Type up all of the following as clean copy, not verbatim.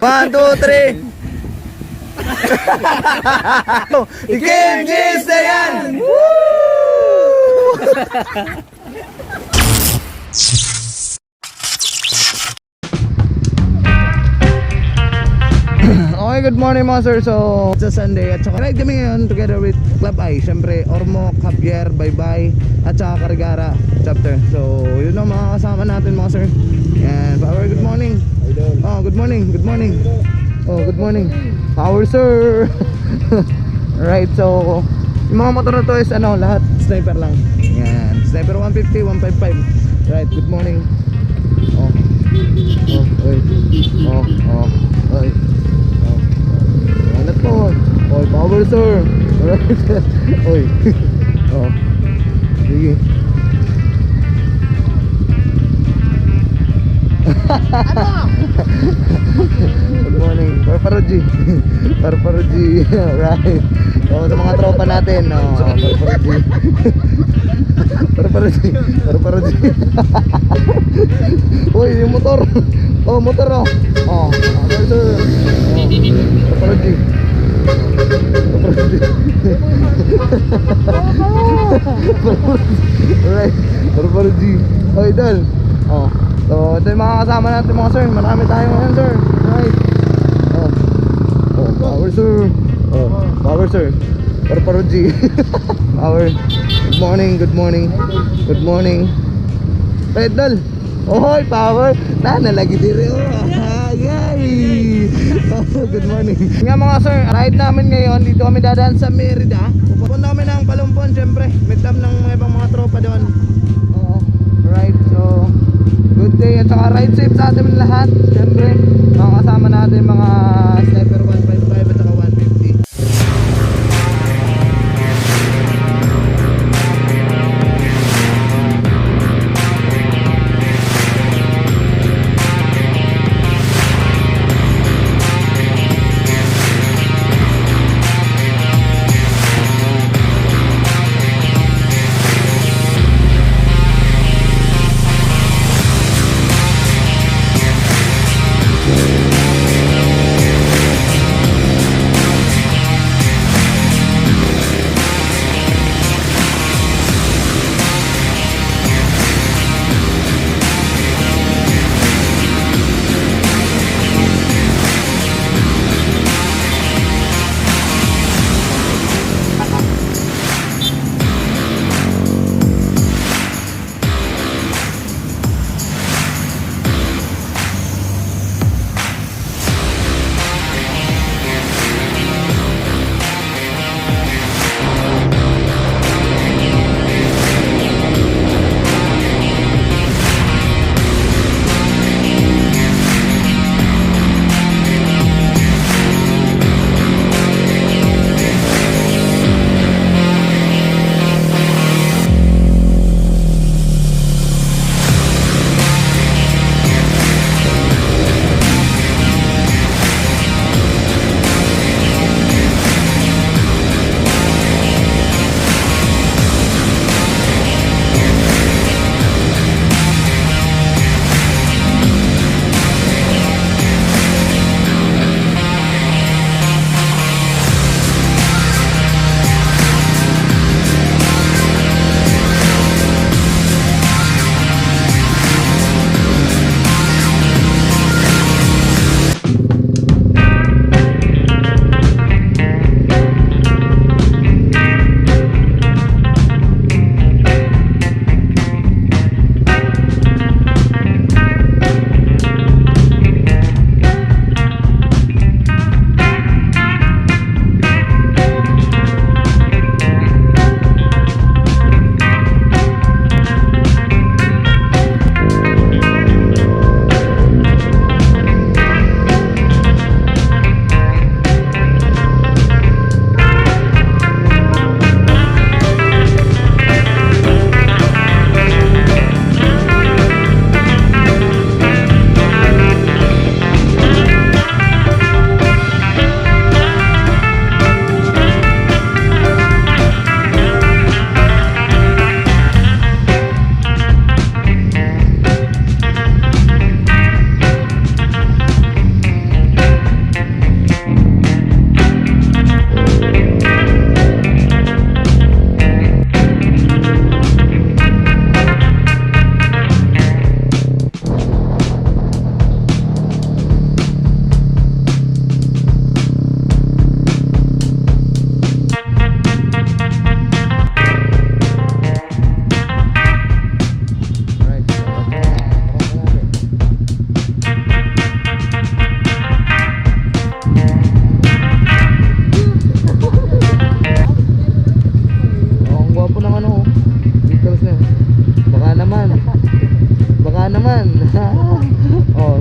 One, two, three. Game G's na yan! Okay, good morning mga sir. So, it's a Sunday at saka ride kami ngayon together with Club I. Siyempre, Ormo, Javier, Bye-Bye at saka Carigara chapter. So, yun ang mga kasama natin mga sir. And Power, good morning. Oh, good morning, good morning. Oh, good morning. Power sir. Right, so yung mga motor na to is ano, lahat sniper lang. Yan, sniper 150, 155. Right, good morning. Oh. Oh, oy. Oh, oh, oy. Alat po. Oy, power sir. Alright. Oy. Oh. Sige. Good morning. Parparoji. Parparoji. Alright. So, sa mga tropa natin. Parparoji. Parparoji. Parparoji. Uy, yung motor. Oh, motor oh. Oh, sir. Parparoji. Parparoji. Alright. Parparoji. Oh, idol. Oh. So, ito yung mga kasama natin mga sir. Marami tayo ngayon sir. Right. Oh. Oh, power sir. Oh, power sir. Parparoji. Power. Good morning, good morning. Good morning. Pedal. Ohoy, power. Nalagi diri. Oh, yay. Oh, good morning. Nga mga sir, ride namin ngayon. Dito kami dadaan sa Merida. Pupunta kami ng Palumpon syempre. Meet up ng mga ibang mga tropa doon. Oo. Right, so good day at saka ride safe sa atin lahat. Siyempre, mga kasama natin mga sniper 155 at saka 150.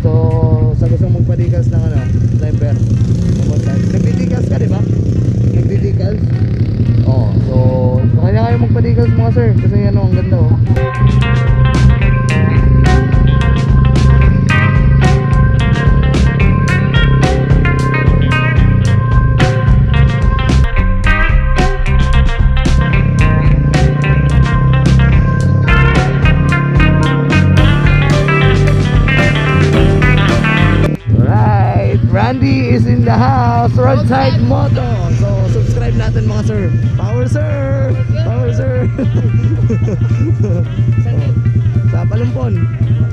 so sa gusto mong padicals ng ano, sniper. Nagdi-decals ka, di ba? Nagdi-decals? Oh, so kaya kayo magpa-decals mga sir kasi ano, ang ganda oh. Randy is in the house, Roadside Moto. So subscribe natin mga sir. Power sir! Power sir! Oh, sa Palumpon.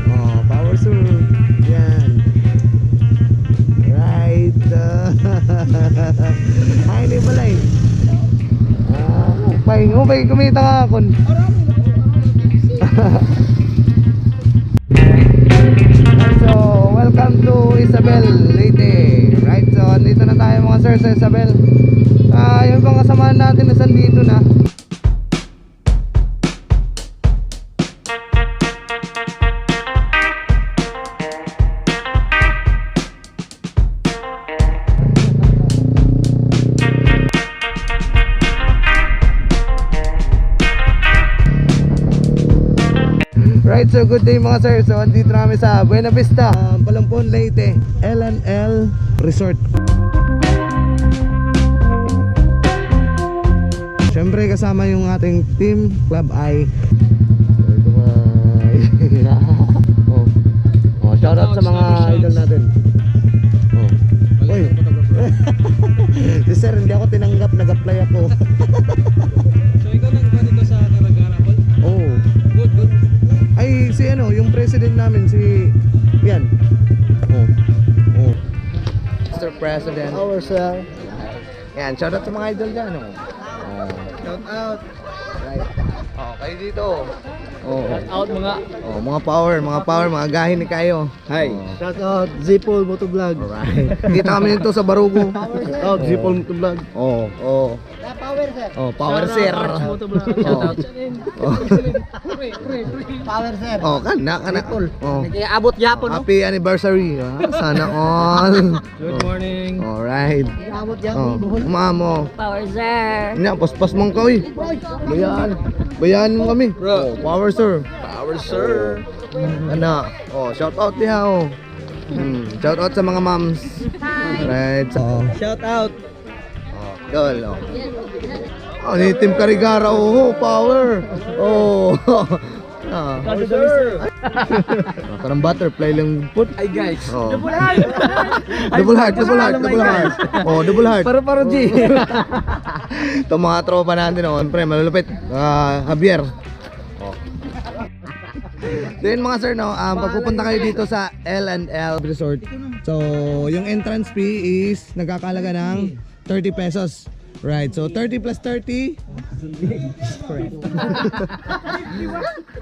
Oh, power sir. Yan. Right. Ay, hindi pala eh. Upay, kumita ka akon. So, welcome to Isabel, Leyte. Right, so andito na tayo mga sir sa Isabel. Yung mga kasamahan natin na sandito na. Right, so good day mga sir. So andito na kami sa Buena Vista, Palumpon, Leyte, L&L Resort. Siyempre kasama yung ating team Club I. Oh, shout out sa mga idol natin. Oh. Oy. Si sir, hindi ako tinanggap, nag-apply ako. So ikaw nang ganito sa Karagara? Oh. Good. Ay, si ano, yung president namin, si yan. Oh. Mr. President. Our sir. Yan, shout out sa mga idol dyan, oh. Shout out. Right. Oh, kayo dito. Oh. Shout out mga. Oh, mga power, mga gahin ni kayo. Hi. Oh. Shout out Zipol Motovlog. Alright. Kita kami dito sa Barugo. Shout out Zipol Motovlog. Oh. Power sir. Oh, power sir. Motovlog. Shout out. Power sir. Oh, kana. Oh. Nag-iabot yapon no? Happy anniversary. Sana all. Good morning. Alright. Nag-iabot Oh, yapon. umamo. Power sir. Nya, paspas mong kaoy. Bayan mo kami. Bro. Oh, power sir. Our sir. Ano? Oh, shout out diha oh. Shout out sa mga moms. Right. So, Shout out. oh, girl oh. Oh, ni Team Karigara oh, power. Oh. Ah. Our sir. Parang butterfly lang put. Hi guys. Oh. Double heart. Oh, double heart. Paro G. Ito mga tropa natin oh, pre, malulupit. Javier. Oh. Then mga sir no, pagpupunta kayo dito sa L&L Resort. So, yung entrance fee is nagkakalaga ng 30 pesos. Right. So 30 plus 30.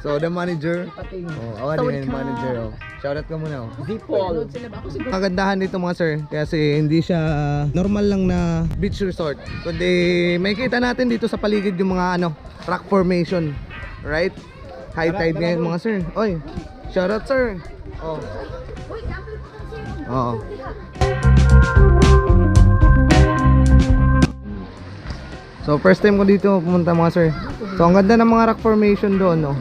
So the manager. Oh, din yung manager oh. Shout out ka muna oh. Zipol. Kagandahan dito mga sir kasi hindi siya normal lang na beach resort. Kundi may kita natin dito sa paligid yung mga ano, rock formation. Right? High tide ngayon mga sir. Oy. Shout out sir. Oh. Oo. So first time ko dito pumunta mga sir. So ang ganda ng mga rock formation doon no.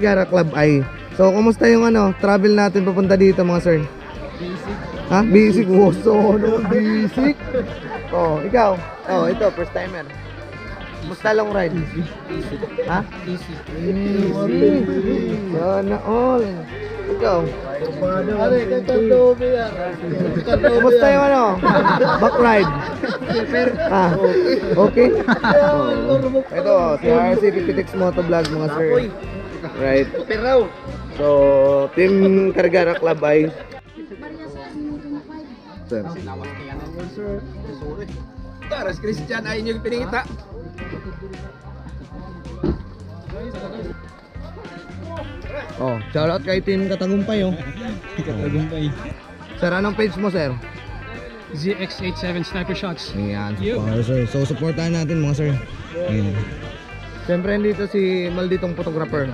Gara Club I. So kumusta yung ano, travel natin papunta dito mga sir? Basic. Ha? Basic? Oh, so no, basic. Oh, ikaw. Oh, ito first timer. Kumusta long ride? Easy. Ha? Easy. Sana all. Ikaw. Kumusta Kumusta yung ano? Back ride? Ah, okay. Oh. Ito, si RC Pipitix Motovlog mga sir. Right. Pero. So, Team Kargara Club ay sir. Taras Christian ay inyong piningita. Oh, shout out kay Team Katagumpay oh. Katagumpay. Sir, anong page mo sir? ZX87 sniper shots. Ayan, Yo. power sir. So supportahan natin mga sir. Ayan. Siyempre dito si Malditong photographer.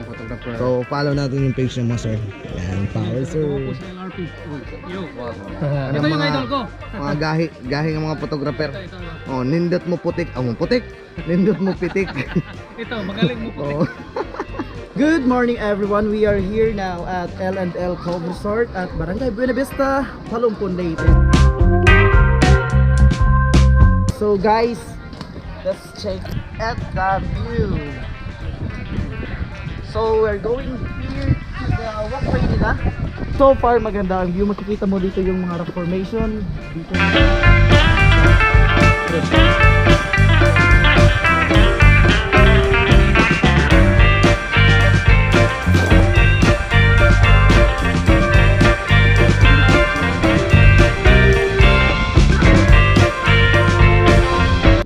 So follow natin yung page ng mga sir. Ayan, power sir. Ako po sa LRP. Yo. Ano Ito yung idol ko. Mga gahi ng mga photographer. Ito. Oh, nindot mo putik. Oh, putik. Nindot mo pitik. Ito, magaling mo po. Oh. Good morning everyone. We are here now at L&L Cove Resort at Barangay Buena Vista, Palumpon, Leyte. So guys, let's check at the view. So we're going here to the walkway nila. So far maganda ang view. Makikita mo dito yung mga rock formation. Dito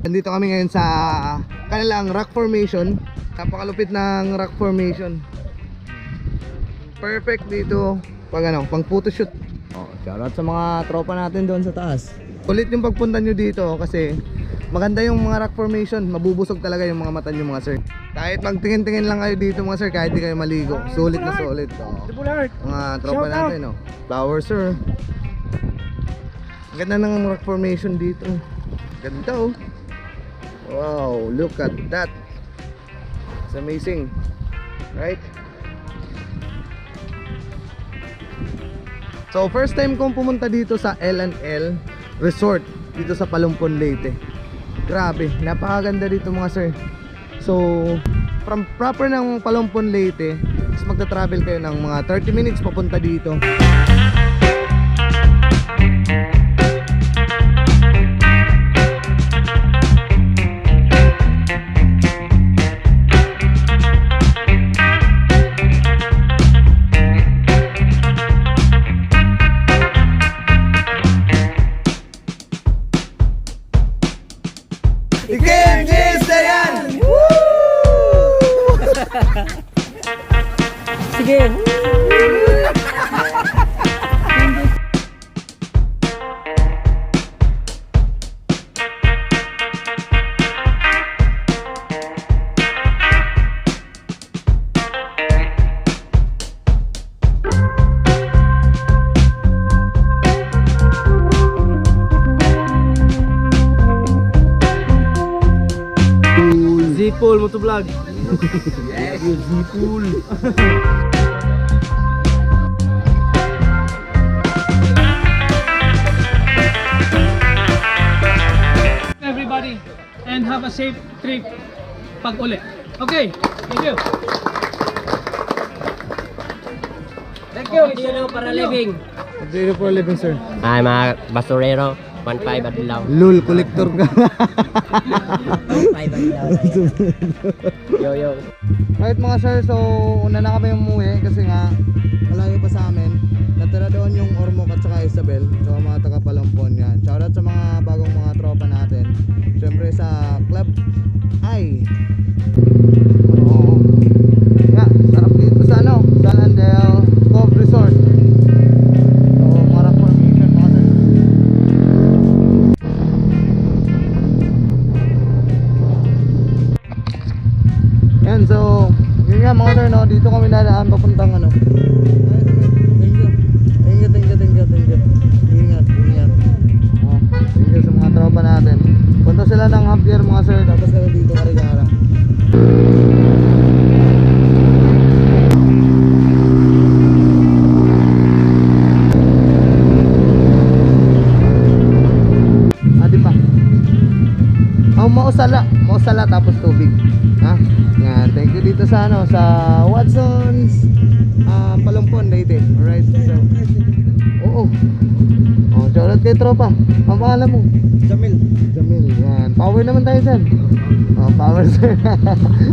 Nandito kami ngayon sa kanilang rock formation. Napakalupit ng rock formation. Perfect dito pag ano, pang photoshoot. Oh, shoutout sa mga tropa natin doon sa taas. Ulit yung pagpunta nyo dito kasi maganda yung mga rock formation. Mabubusog talaga yung mga mata nyo mga sir. Kahit magtingin-tingin lang kayo dito mga sir, kahit di kayo maligo. Sulit na sulit. Oh. Mga tropa natin, oh. Flower sir. Ganda ng rock formation dito. Ganda oh. Wow, look at that. It's amazing. Right? So first time kong pumunta dito sa L&L Resort dito sa Palumpon, Leyte. Grabe, napakaganda dito mga sir. So from proper ng Palumpon, Leyte, is magta-travel kayo ng mga 30 minutes papunta dito. sige. Zipol mo to vlog. Yes, Zipul. Everybody, and have a safe trip pag uli. Okay, thank you. Thank you. What do you do para living? What do you do for a living, sir? I'm a basurero. 1.5 at lang. Lul, collector ka. 1.5 at lang. Yo. Right mga sir, so una na kami umuwi kasi nga malayo pa sa amin. Natira doon yung Ormoc at saka Isabel, saka mga taga Palumpon yan. Shoutout sa mga bagong mga tropa natin. Siyempre sa Club Ay. Oo. Nga, sarap dito sa ano, sa L&L Cove Resort. So mga rock formation mga sir. Yan, so yun nga mga sir, no, dito kami dadaan papuntang ano. Thank you. Ingat. Oh, thank you sa mga tropa natin. Punta sila ng Javier mga sir, tapos sila dito Karigara. Adi pa. Oh, mausala tapos tubig. Ha? Yan, thank you dito sa ano, sa Watson's Palumpon, Leyte. Alright, so oo. Oh, shoutout kay tropa. Ang pangalan mo? Jamil. Yan. Power naman tayo sir. Oh, power sir.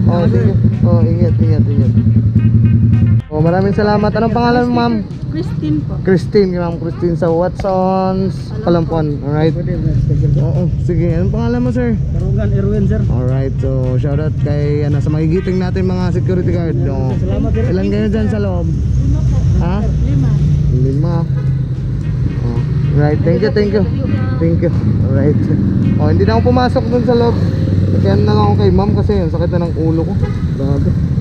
Oh, sige. Oh, ingat. Oh, maraming salamat. Anong pangalan mo, ma'am? Christine po. Christine, ma'am Christine sa Watson's Palumpon. Alright. Oo, sige. Anong pangalan mo, sir? Tarugan Erwin, sir. Alright, so shoutout kay ano, sa magigiting natin mga security guard. No. Salamat, sir. Ilan kayo dyan sa loob? 5 po. Ha? 5. 5. Oh. Right, thank you, thank you. Thank you. Alright. Oh, hindi na ako pumasok dun sa loob. Kaya na lang ako kay ma'am kasi yung sakit na ng ulo ko. Grabe.